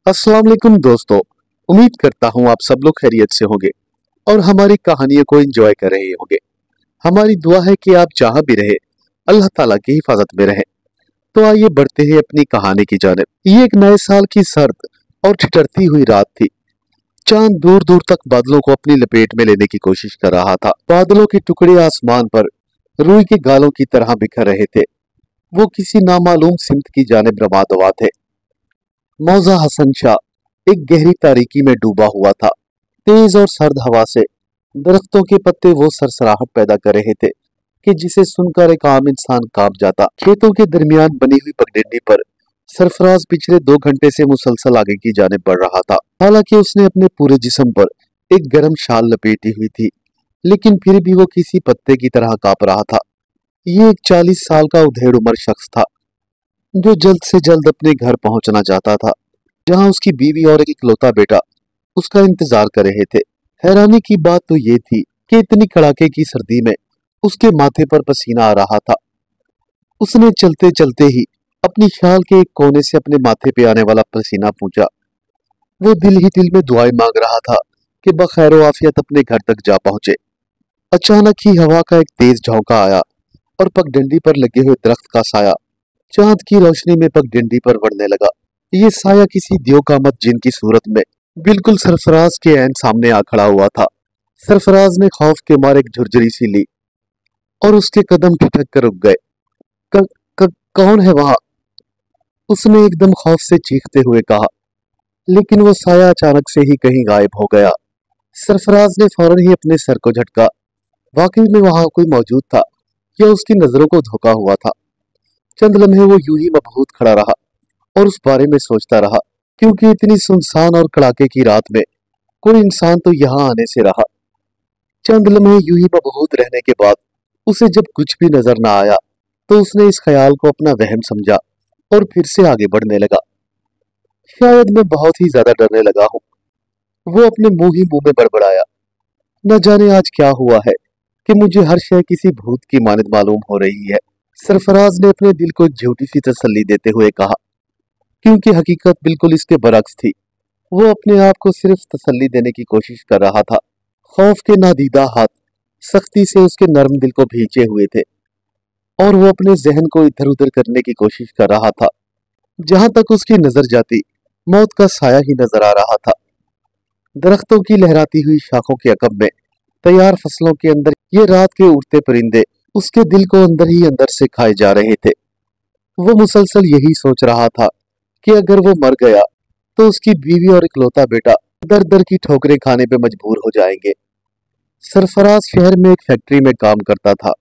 अस्सलाम वालेकुम दोस्तों। उम्मीद करता हूँ आप सब लोग खैरियत से होंगे और हमारी कहानियों को एंजॉय कर रहे होंगे। हमारी दुआ है कि आप जहाँ भी रहे अल्लाह ताला की हिफाजत में रहे। तो आइए बढ़ते हैं अपनी कहानी की जानिब। ये एक नए साल की सर्द और ठिठुरती हुई रात थी। चांद दूर दूर तक बादलों को अपनी लपेट में लेने की कोशिश कर रहा था। बादलों के टुकड़े आसमान पर रुई के गालों की तरह बिखर रहे थे। वो किसी नामालूम सिमत की जानिब रवा दवा थे। मौजा हसन शाह एक गहरी तारीकी में डूबा हुआ था। तेज और सर्द हवा से दरख्तों के पत्ते वो सरसराहट पैदा कर रहे थे कि जिसे सुनकर एक आम इंसान कांप जाता। खेतों के दरमियान बनी हुई पगडंडी पर सरफराज पिछले 2 घंटे से मुसलसल आगे की जानिब बढ़ रहा था। हालांकि उसने अपने पूरे जिस्म पर एक गर्म शाल लपेटी हुई थी, लेकिन फिर भी वो किसी पत्ते की तरह कांप रहा था। ये एक 40 साल का उधेड़ उम्र शख्स था जो जल्द से जल्द अपने घर पहुंचना चाहता था, जहां उसकी बीवी और एक इकलौता बेटा उसका इंतजार कर रहे थे। हैरानी की बात तो ये थी कि इतनी कड़ाके की सर्दी में उसके माथे पर पसीना आ रहा था। उसने चलते चलते ही अपनी शाल के एक कोने से अपने माथे पे आने वाला पसीना पूंछा। वो दिल ही दिल में दुआएं मांग रहा था कि बखैर आफियत अपने घर तक जा पहुंचे। अचानक ही हवा का एक तेज झोंका आया और पगडंडी पर लगे हुए दरख्त का साया चांद की रोशनी में पगडंडी पर बढ़ने लगा। ये साया किसी दियोकामत जिन की सूरत में बिल्कुल सरफराज के ऐन सामने आ खड़ा हुआ था। सरफराज ने खौफ के मारे एक झुरझुरी सी ली और उसके कदम ठिठक कर रुक गए। क, कौन है वहां? उसने एकदम खौफ से चीखते हुए कहा, लेकिन वो साया अचानक से ही कहीं गायब हो गया। सरफराज ने फौरन ही अपने सर को झटका। वाकई में वहां कोई मौजूद था या उसकी नजरों को धोखा हुआ था। चंद लम्हे वो यूं ही मबहूत खड़ा रहा और उस बारे में सोचता रहा, क्योंकि इतनी सुनसान और कड़ाके की रात में कोई इंसान तो यहाँ आने से रहा। चंद लम्हे यूं ही मबहूत रहने के बाद उसे जब कुछ भी नजर न आया तो उसने इस ख्याल को अपना वहम समझा और फिर से आगे बढ़ने लगा। शायद मैं बहुत ही ज्यादा डरने लगा हूँ, वो अपने मुंह ही मुंह में बड़बड़ाया। न जाने आज क्या हुआ है कि मुझे हर शय किसी भूत की मानद मालूम हो रही है। सरफराज ने अपने दिल को एक झूठी सी तसल्ली देते हुए कहा, क्योंकि हकीकत बिल्कुल इसके बरक्स थी। वो अपने आप को सिर्फ तसल्ली देने की कोशिश कर रहा था। खौफ के नादीदा हाथ सख्ती से उसके नर्म दिल को भींचे हुए थे और वो अपने जहन को इधर उधर करने की कोशिश कर रहा था। जहां तक उसकी नजर जाती मौत का साया ही नजर आ रहा था। दरख्तों की लहराती हुई शाखों के अकब में तैयार फसलों के अंदर ये रात के उड़ते परिंदे उसके दिल को अंदर ही अंदर से खाए जा रहे थे। वो मुसलसल यही सोच रहा था कि अगर वो मर गया तो उसकी बीवी और इकलौता बेटा दर दर की ठोकरें खाने पे मजबूर हो जाएंगे। सरफराज शहर में एक फैक्ट्री में काम करता था।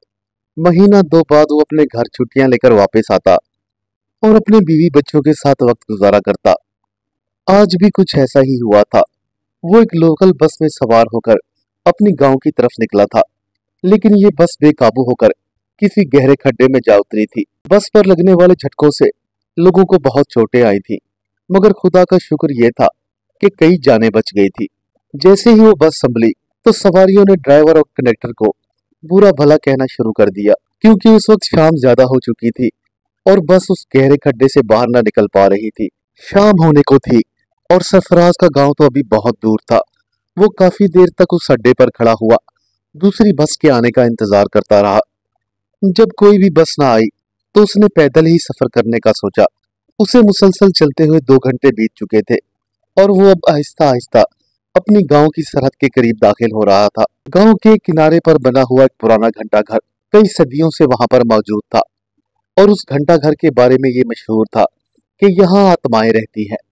महीना दो बाद वो अपने घर छुट्टियां लेकर वापस आता और अपने बीवी बच्चों के साथ वक्त गुजारा करता। आज भी कुछ ऐसा ही हुआ था। वो एक लोकल बस में सवार होकर अपनी गांव की तरफ निकला था, लेकिन ये बस बेकाबू होकर किसी गहरे खड्डे में जा उतरी थी। बस पर लगने वाले झटकों से लोगों को बहुत चोटें आई थी, मगर खुदा का शुक्र ये था कि कई जानें बच गई थी। जैसे ही वो बस संभली तो सवारियों ने ड्राइवर और कंडक्टर को बुरा भला कहना शुरू कर दिया, क्योंकि उस वक्त शाम ज्यादा हो चुकी थी और बस उस गहरे खड्डे से बाहर न निकल पा रही थी। शाम होने को थी और सरफराज का गांव तो अभी बहुत दूर था। वो काफी देर तक उस अड्डे पर खड़ा हुआ दूसरी बस के आने का इंतजार करता रहा। जब कोई भी बस ना आई तो उसने पैदल ही सफर करने का सोचा। उसे मुसलसल चलते हुए 2 घंटे बीत चुके थे और वो अब आहिस्ता आहिस्ता अपनी गांव की सरहद के करीब दाखिल हो रहा था। गांव के किनारे पर बना हुआ एक पुराना घंटा घर कई सदियों से वहां पर मौजूद था और उस घंटा घर के बारे में ये मशहूर था कि यहाँ आत्माएं रहती हैं।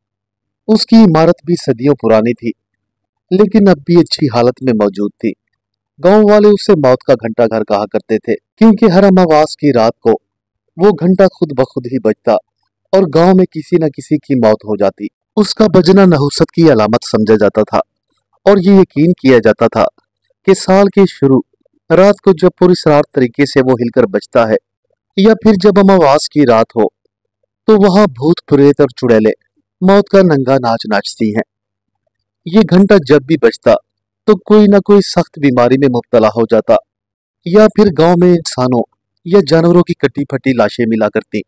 उसकी इमारत भी सदियों पुरानी थी, लेकिन अब भी अच्छी हालत में मौजूद थी। गांव वाले उसे मौत का घंटा घर कहा करते थे, क्योंकि हर अमावास की रात को वो घंटा खुद ब खुद ही बजता और गांव में किसी न किसी की मौत हो जाती। उसका बजना नहुसत की अलामत समझा जाता था और ये यकीन किया जाता था कि साल के शुरू रात को जब पुरस्कार तरीके से वो हिलकर बजता है या फिर जब अमावास की रात हो तो वहां भूत प्रेत और चुड़ैलें मौत का नंगा नाच नाचती हैं। ये घंटा जब भी बजता तो कोई ना कोई सख्त बीमारी में मुब्तला हो जाता या फिर गांव में इंसानों या जानवरों की कटी फटी लाशें मिला करती।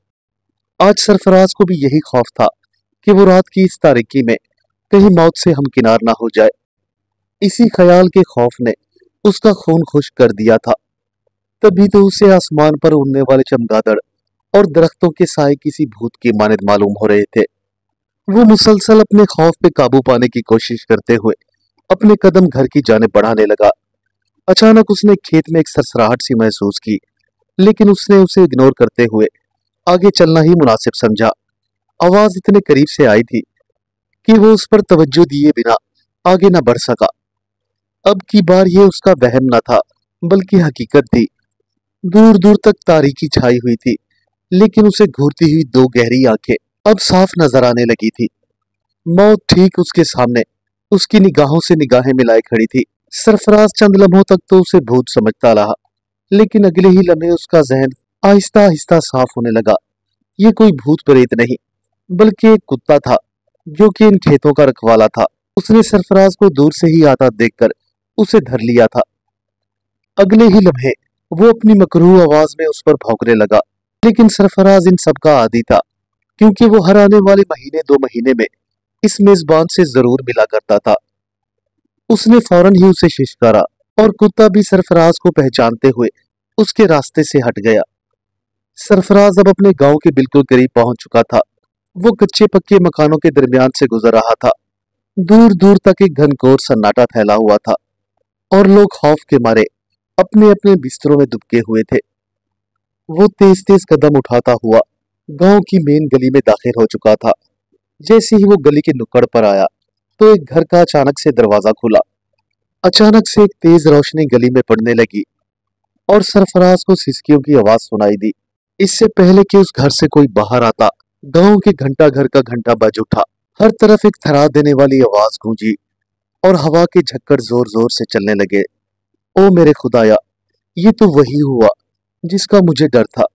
आज सरफराज को भी यही खौफ था कि वो रात की इस तारीकी में कहीं मौत से हमकिनार ना हो जाए। इसी ख्याल के खौफ ने उसका खून खुश्क कर दिया था। तभी तो उसे आसमान पर उड़ने वाले चमगादड़ और दरख्तों के साए किसी भूत की मानद मालूम हो रहे थे। वो मुसलसल अपने खौफ पे काबू पाने की कोशिश करते हुए अपने कदम घर की जानिब बढ़ाने लगा। अचानक उसने खेत में एक सरसराहट सी महसूस की, लेकिन उसने उसे इग्नोर करते हुए आगे चलना ही मुनासिब समझा। आवाज इतने करीब से आई थी कि वो उस पर तवज्जो दिए बिना आगे न बढ़ सका। अब की बार ये उसका वहम न था, बल्कि हकीकत थी। दूर दूर तक तारीकी छाई हुई थी, लेकिन उसे घूरती हुई दो गहरी आंखें अब साफ नजर आने लगी थी। मौत ठीक उसके सामने उसकी निगाहों से निगाहें मिलाए खड़ी थी। सरफराज चंद लम्हों तक तो उसे भूत समझता रहा, लेकिन अगले ही लम्हे उसका जहन आहिस्ता आहिस्ता साफ होने लगा। ये कोई भूत प्रेत नहीं, बल्कि एक कुत्ता था जो कि इन खेतों का रखवाला था। उसने सरफराज को दूर से ही आता देखकर उसे धर लिया था। अगले ही लम्हे वो अपनी मकरूह आवाज में उस पर भौंकने लगा, लेकिन सरफराज इन सब का आदी था, क्योंकि वो हर आने वाले महीने दो महीने में इस मेजबान से जरूर मिला करता था। उसने फौरन ही उसे शिश्कारा और कुत्ता भी सरफराज को पहचानते हुए उसके रास्ते से हट गया। सरफराज अब अपने गांव के बिल्कुल करीब पहुंच चुका था। वो कच्चे पक्के मकानों के दरमियान से गुजर रहा था। दूर दूर तक एक घनघोर सन्नाटा फैला हुआ था और लोग खौफ के मारे अपने अपने बिस्तरों में दुबके हुए थे। वो तेज तेज कदम उठाता हुआ गांव की मेन गली में दाखिल हो चुका था। जैसे ही वो गली के नुक्कड़ पर आया तो एक घर का अचानक से दरवाजा खुला। अचानक से एक तेज रोशनी गली में पड़ने लगी और सरफराज को सिसकियों की आवाज सुनाई दी। इससे पहले कि उस घर से कोई बाहर आता, गांव के घंटा घर का घंटा बज उठा। हर तरफ एक थरा देने वाली आवाज गूंजी और हवा के झक्कड़ जोर जोर से चलने लगे। ओ मेरे खुदाया, ये तो वही हुआ जिसका मुझे डर था।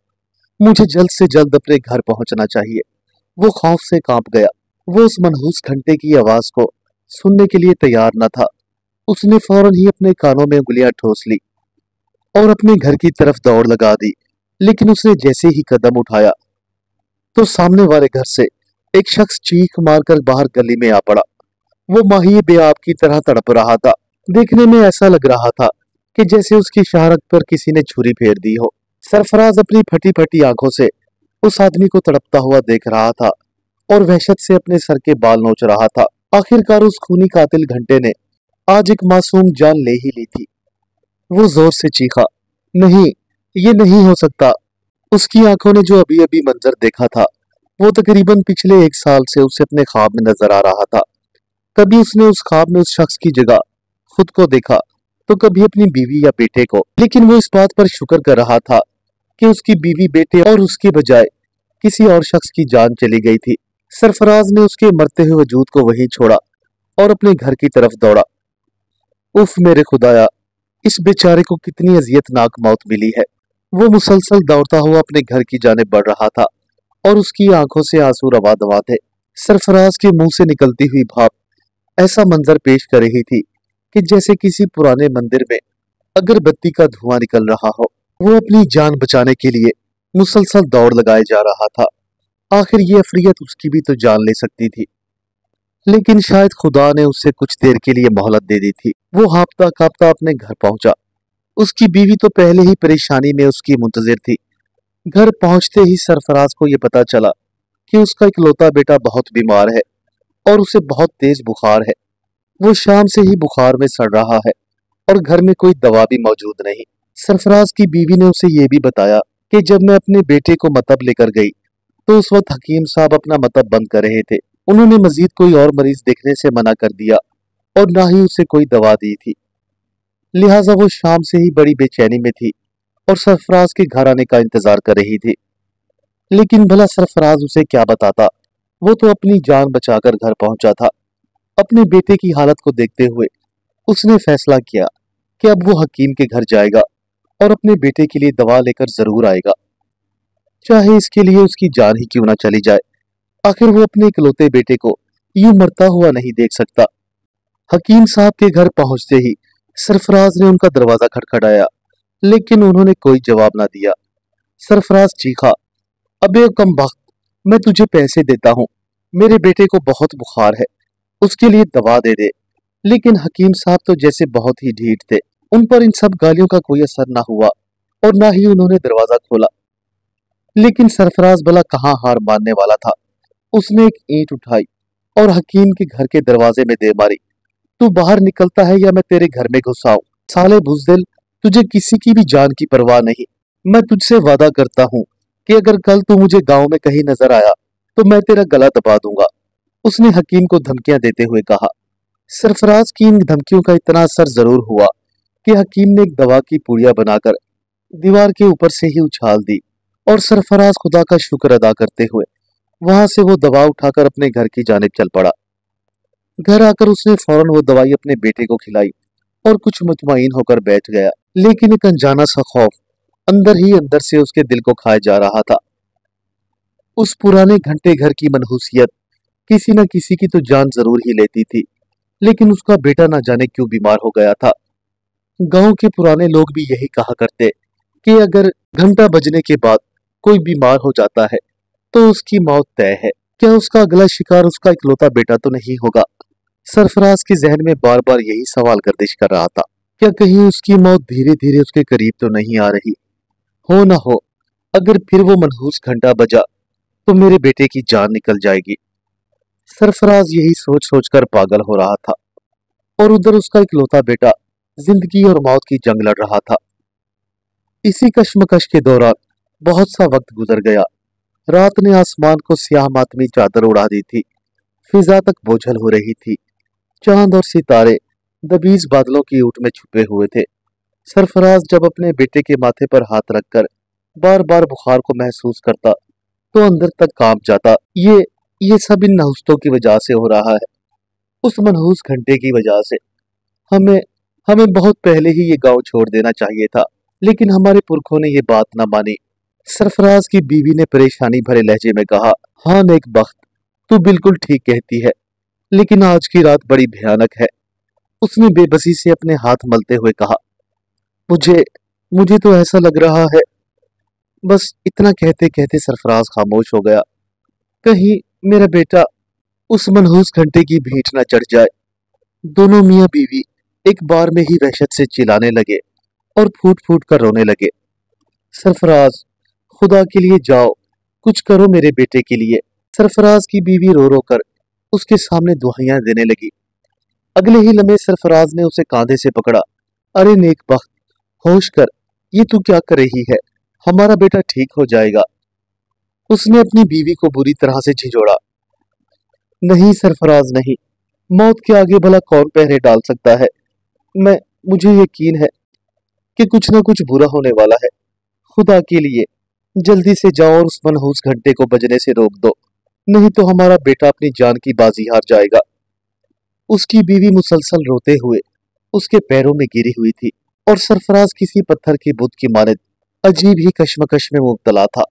मुझे जल्द से जल्द अपने घर पहुंचना चाहिए। वो खौफ से कांप गया। वो उस मनहूस घंटे की आवाज को सुनने के लिए तैयार न था। उसने फौरन ही अपने कानों में उंगलियां ठोस ली और अपने घर की तरफ दौड़ लगा दी। लेकिन उसने जैसे ही कदम उठाया तो सामने वाले घर से एक शख्स चीख मारकर बाहर गली में आ पड़ा। वो माही बेआब की तरह तड़प रहा था। देखने में ऐसा लग रहा था कि जैसे उसकी शहारत पर किसी ने छुरी फेर दी हो। सरफराज अपनी फटी फटी आंखों से उस आदमी को तड़पता हुआ देख रहा था और वहशत से अपने सर के बाल नोच रहा था। आखिरकार उस खूनी कातिल घंटे ने आज एक मासूम जान ले ही ली थी। वो जोर से चीखा, नहीं, ये नहीं हो सकता। उसकी आंखों ने जो अभी अभी मंजर देखा था वो तकरीबन पिछले एक साल से उसे अपने ख्वाब में नजर आ रहा था। कभी उसने उस ख्वाब में उस शख्स की जगह खुद को देखा तो कभी अपनी बीवी या बेटे को, लेकिन वो इस बात पर शुक्र कर रहा था कि उसकी बीवी, बेटे और उसके बजाय किसी और शख्स की जान चली गई थी। सरफराज ने उसके मरते हुए वजूद को वहीं छोड़ा और अपने घर की तरफ दौड़ा। उफ मेरे खुदाया, इस बेचारे को कितनी अजियतनाक मौत मिली है। वो मुसलसल दौड़ता हुआ अपने घर की जानिब बढ़ रहा था और उसकी आंखों से आंसू रवा दवा थे। सरफराज के मुंह से निकलती हुई भाप ऐसा मंजर पेश कर रही थी कि जैसे किसी पुराने मंदिर में अगरबत्ती का धुआं निकल रहा हो। वो अपनी जान बचाने के लिए मुसलसल दौड़ लगाए जा रहा था। आखिर ये अफरियत उसकी भी तो जान ले सकती थी, लेकिन शायद खुदा ने उससे कुछ देर के लिए मोहलत दे दी थी। वो हाँफता कांपता अपने घर पहुंचा। उसकी बीवी तो पहले ही परेशानी में उसकी मुंतजिर थी। घर पहुंचते ही सरफराज को यह पता चला कि उसका इकलौता बेटा बहुत बीमार है और उसे बहुत तेज बुखार है। वो शाम से ही बुखार में सड़ रहा है और घर में कोई दवा भी मौजूद नहीं। सरफराज की बीवी ने उसे ये भी बताया कि जब मैं अपने बेटे को मतब लेकर गई तो उस वक्त हकीम साहब अपना मतब बंद कर रहे थे। उन्होंने मजीद कोई और मरीज देखने से मना कर दिया और ना ही उसे कोई दवा दी थी। लिहाजा वो शाम से ही बड़ी बेचैनी में थी और सरफराज के घर आने का इंतजार कर रही थी। लेकिन भला सरफराज उसे क्या बताता। वो तो अपनी जान बचाकर घर पहुंचा था। अपने बेटे की हालत को देखते हुए उसने फैसला किया कि अब वो हकीम के घर जाएगा और अपने बेटे के लिए दवा लेकर जरूर आएगा, चाहे इसके लिए उसकी जान ही क्यों ना चली जाए। आखिर वो अपने इकलौते बेटे को यूं मरता हुआ नहीं देख सकता। हकीम साहब के घर पहुंचते ही सरफराज ने उनका दरवाजा खटखटाया, लेकिन उन्होंने कोई जवाब ना दिया। सरफराज चीखा, अबे कमबख्त, मैं तुझे पैसे देता हूँ, मेरे बेटे को बहुत बुखार है, उसके लिए दवा दे दे। लेकिन हकीम साहब तो जैसे बहुत ही ढीठ थे। उन पर इन सब गालियों का कोई असर ना हुआ और ना ही उन्होंने दरवाजा खोला। लेकिन सरफराज भला कहाँ हार मानने वाला था। उसने एक ईंट उठाई और हकीम के घर के दरवाजे में दे मारी। तू बाहर निकलता है या मैं तेरे घर में घुस आऊं? साले बुज़दिल, तुझे किसी की भी जान की परवाह नहीं। मैं तुझसे वादा करता हूँ कि अगर कल तू मुझे गांव में कहीं नजर आया तो मैं तेरा गला दबा दूंगा, उसने हकीम को धमकियां देते हुए कहा। सरफराज की इन धमकियों का इतना असर जरूर हुआ कि हकीम ने एक दवा की पुड़िया बनाकर दीवार के ऊपर से ही उछाल दी और सरफराज खुदा का शुक्र अदा करते हुए वहां से वो दवा उठाकर अपने घर की जानिब चल पड़ा। घर आकर उसने फौरन वो दवाई अपने बेटे को खिलाई और कुछ मुतमईन होकर बैठ गया। लेकिन एक अनजाना सा खौफ अंदर ही अंदर से उसके दिल को खाए जा रहा था। उस पुराने घंटे घर की मनहूसियत किसी न किसी की तो जान जरूर ही लेती थी, लेकिन उसका बेटा न जाने क्यों बीमार हो गया था। गांव के पुराने लोग भी यही कहा करते कि अगर घंटा बजने के बाद कोई बीमार हो जाता है तो उसकी मौत तय है। क्या उसका अगला शिकार उसका इकलौता बेटा तो नहीं होगा? सरफराज के जहन में बार बार यही सवाल गर्दिश कर रहा था। क्या कहीं उसकी मौत धीरे धीरे उसके करीब तो नहीं आ रही? हो ना हो, अगर फिर वो मनहूस घंटा बजा तो मेरे बेटे की जान निकल जाएगी। सरफराज यही सोच सोचकर पागल हो रहा था और उधर उसका इकलौता बेटा जिंदगी और मौत की जंग लड़ रहा था। इसी कश्मकश के दौरान बहुत सा वक्त गुजर गया। रात ने आसमान को स्याह मातमी चादर उड़ा दी थी। फिजा तक बोझल हो रही थी। चांद और सितारे दबीज बादलों की ऊट में छुपे हुए थे। सरफराज जब अपने बेटे के माथे पर हाथ रखकर बार बार बुखार को महसूस करता तो अंदर तक कांप जाता। ये सब इन नहुस्तों की वजह से हो रहा है, उस मनहूस घंटे की वजह से। हमें हमें बहुत पहले ही ये गांव छोड़ देना चाहिए था, लेकिन हमारे पुरखों ने ये बात न मानी। सरफराज की बीवी ने परेशानी भरे लहजे में कहा, हाँ नेक बख्त, तू बिल्कुल ठीक कहती है, लेकिन आज की रात बड़ी भयानक है। उसने बेबसी से अपने हाथ मलते हुए कहा, मुझे मुझे तो ऐसा लग रहा है। बस इतना कहते कहते सरफराज खामोश हो गया। कहीं मेरा बेटा उस मनहूस घंटे की भेंट न चढ़ जाए। दोनों मियां बीवी एक बार में ही वहशत से चिल्लाने लगे और फूट फूट कर रोने लगे। सरफराज, खुदा के लिए जाओ, कुछ करो मेरे बेटे के लिए। सरफराज की बीवी रो रो कर उसके सामने दुआएं देने लगी। अगले ही लम्हे सरफराज ने उसे कांधे से पकड़ा। अरे नेक बख्त, होश कर, ये तू क्या कर रही है? हमारा बेटा ठीक हो जाएगा। उसने अपनी बीवी को बुरी तरह से झिझोड़ा। नहीं सरफराज नहीं, मौत के आगे भला कौन पहरे डाल सकता है? मुझे यकीन है कि कुछ ना कुछ बुरा होने वाला है। खुदा के लिए जल्दी से जाओ और उस मनहूस घंटे को बजने से रोक दो, नहीं तो हमारा बेटा अपनी जान की बाजी हार जाएगा। उसकी बीवी मुसलसल रोते हुए उसके पैरों में गिरी हुई थी और सरफराज किसी पत्थर के बुत की मानद अजीब ही कश्मकश में मुब्तला था।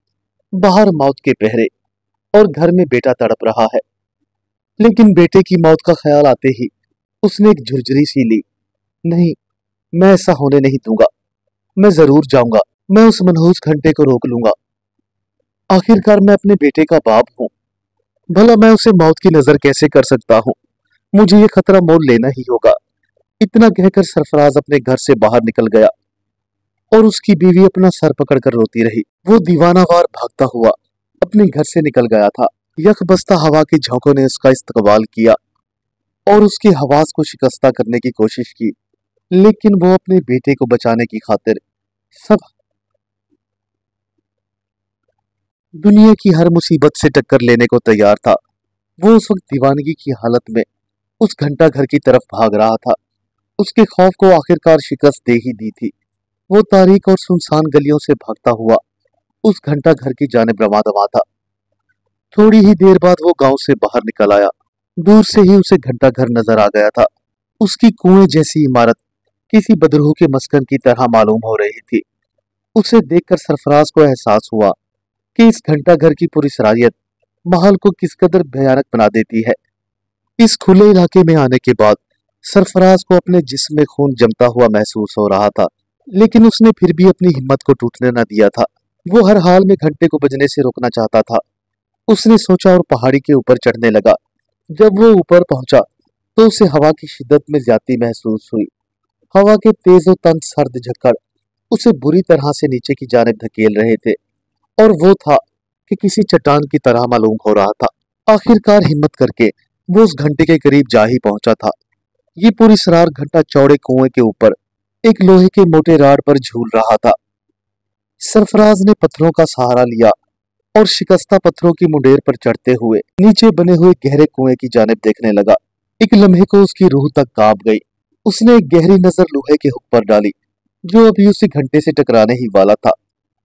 बाहर मौत के पहरे और घर में बेटा तड़प रहा है। लेकिन बेटे की मौत का ख्याल आते ही उसने एक झुरझुरी सी ली। नहीं, मैं ऐसा होने नहीं दूंगा। मैं जरूर जाऊंगा, मैं उस मनहूस घंटे को रोक लूंगा। आखिरकार मैं अपने बेटे का बाप हूं, भला मैं उसे मौत की नजर कैसे कर सकता हूं? मुझे ये खतरा मोल लेना ही होगा। इतना कहकर सरफराज अपने घर से बाहर निकल गया और उसकी बीवी अपना सर पकड़कर रोती रही। वो दीवानावार भागता हुआ अपने घर से निकल गया था। यकबस्ता हवा के झोंकों ने उसका इस्तकबाल किया और उसकी हवास को शिकस्ता करने की कोशिश की, लेकिन वो अपने बेटे को बचाने की खातिर सब दुनिया की हर मुसीबत से टक्कर लेने को तैयार था। वो उस वक्त दीवानगी की हालत में उस घंटा घर की तरफ भाग रहा था। उसके खौफ को आखिरकार शिकस्त दे ही दी थी। वो तारीक और सुनसान गलियों से भागता हुआ उस घंटा घर की जानिब रवा दवा था। थोड़ी ही देर बाद वो गांव से बाहर निकल आया। दूर से ही उसे घंटा घर नजर आ गया था। उसकी कुएं जैसी इमारत किसी बदरूह के मस्कन की तरह मालूम हो रही थी। उसे देखकर सरफराज को एहसास हुआ कि इस घंटा घर की पूरी सरायत माहौल को किस कदर भयानक बना देती है। इस खुले इलाके में आने के बाद सरफराज को अपने जिस्म में खून जमता हुआ महसूस हो रहा था, लेकिन उसने फिर भी अपनी हिम्मत को टूटने न दिया था। वो हर हाल में घंटे को बजने से रोकना चाहता था। उसने सोचा और पहाड़ी के ऊपर चढ़ने लगा। जब वो ऊपर पहुंचा तो उसे हवा की शिद्दत में ज्यादती महसूस हुई। हवा के तेज और तंग सर्द झक्कड़ उसे बुरी तरह से नीचे की जानिब धकेल रहे थे, और वो था कि किसी चट्टान की तरह मालूम हो रहा था। आखिरकार हिम्मत करके वो उस घंटे के करीब जा ही पहुंचा था। ये पूरी सरार घंटा चौड़े कुएं के ऊपर एक लोहे के मोटे राड पर झूल रहा था। सरफराज ने पत्थरों का सहारा लिया और शिकस्ता पत्थरों की मुंडेर पर चढ़ते हुए नीचे बने हुए गहरे कुएं की जानिब देखने लगा। एक लम्हे को उसकी रूह तक कांप गई। उसने एक गहरी नजर लोहे के हुक पर डाली जो अभी उसी घंटे से टकराने ही वाला था।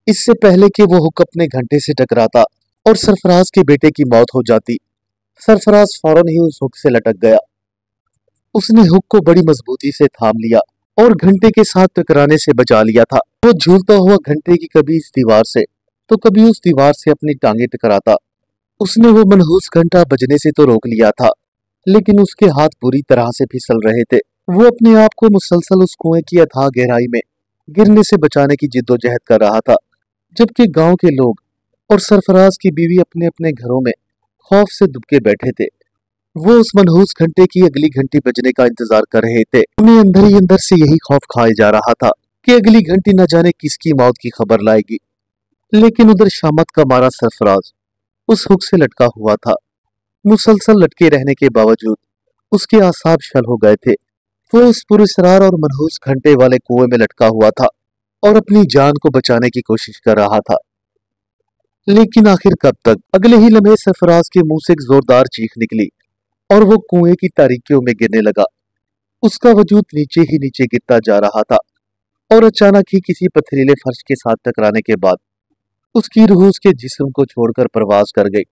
इससे पहले कि वो हुक अपने घंटे से टकराता और सरफराज के बेटे की मौत हो जाती, सरफराज फौरन ही उस हुक से लटक गया। उसने हुक को बड़ी मजबूती से थाम लिया और घंटे के साथ टकराने से बचा लिया था। वो झूलता हुआ घंटे की कभी इस दीवार से तो कभी उस दीवार से अपनी टांगे टकराता। उसने वो मनहूस घंटा बजने से तो रोक लिया था, लेकिन उसके हाथ बुरी तरह से फिसल रहे थे। वो अपने आप को मुसलसल उस कुएं की अथाह गहराई में गिरने से बचाने की जिद्दोजहद कर रहा था, जबकि गांव के लोग और सरफराज की बीवी अपने अपने घरों में खौफ से दुबके बैठे थे। वो उस मनहूस घंटे की अगली घंटी बजने का इंतजार कर रहे थे। उन्हें अंदर ही अंदर से यही खौफ खाए जा रहा था कि अगली घंटी न जाने किसकी मौत की खबर लाएगी। लेकिन उधर शामत का मारा सरफराज उस हुक से लटका हुआ था। मुसलसल लटके रहने के बावजूद उसके आसाब शल हो गए थे। वो उस पुरस्रार और मनहूस घंटे वाले कुएं में लटका हुआ था और अपनी जान को बचाने की कोशिश कर रहा था। लेकिन आखिर कब तक? अगले ही लम्हे सरफराज के मुंह से एक जोरदार चीख निकली और वो कुएं की तारीकियों में गिरने लगा। उसका वजूद नीचे ही नीचे गिरता जा रहा था और अचानक ही किसी पथरीले फर्श के साथ टकराने के बाद उसकी रूह उसके जिस्म को छोड़कर परवाज कर गई।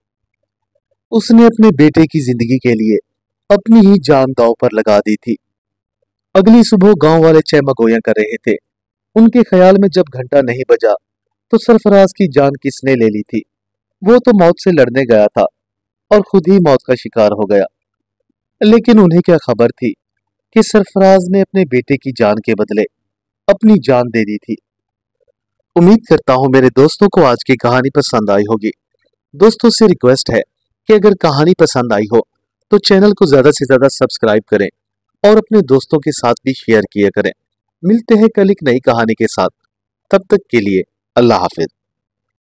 उसने अपने बेटे की जिंदगी के लिए अपनी ही जान दांव पर लगा दी थी। अगली सुबह गांव वाले चहमगोयां कर रहे थे। उनके ख्याल में जब घंटा नहीं बजा तो सरफराज की जान किसने ले ली थी। वो तो मौत से लड़ने गया था और खुद ही मौत का शिकार हो गया। लेकिन उन्हें क्या खबर थी कि सरफराज ने अपने बेटे की जान के बदले अपनी जान दे दी थी। उम्मीद करता हूं मेरे दोस्तों को आज की कहानी पसंद आई होगी। दोस्तों से रिक्वेस्ट है कि अगर कहानी पसंद आई हो तो चैनल को ज्यादा से ज्यादा सब्सक्राइब करें और अपने दोस्तों के साथ भी शेयर किया करें। मिलते हैं कल एक नई कहानी के साथ। तब तक के लिए अल्लाह हाफिज।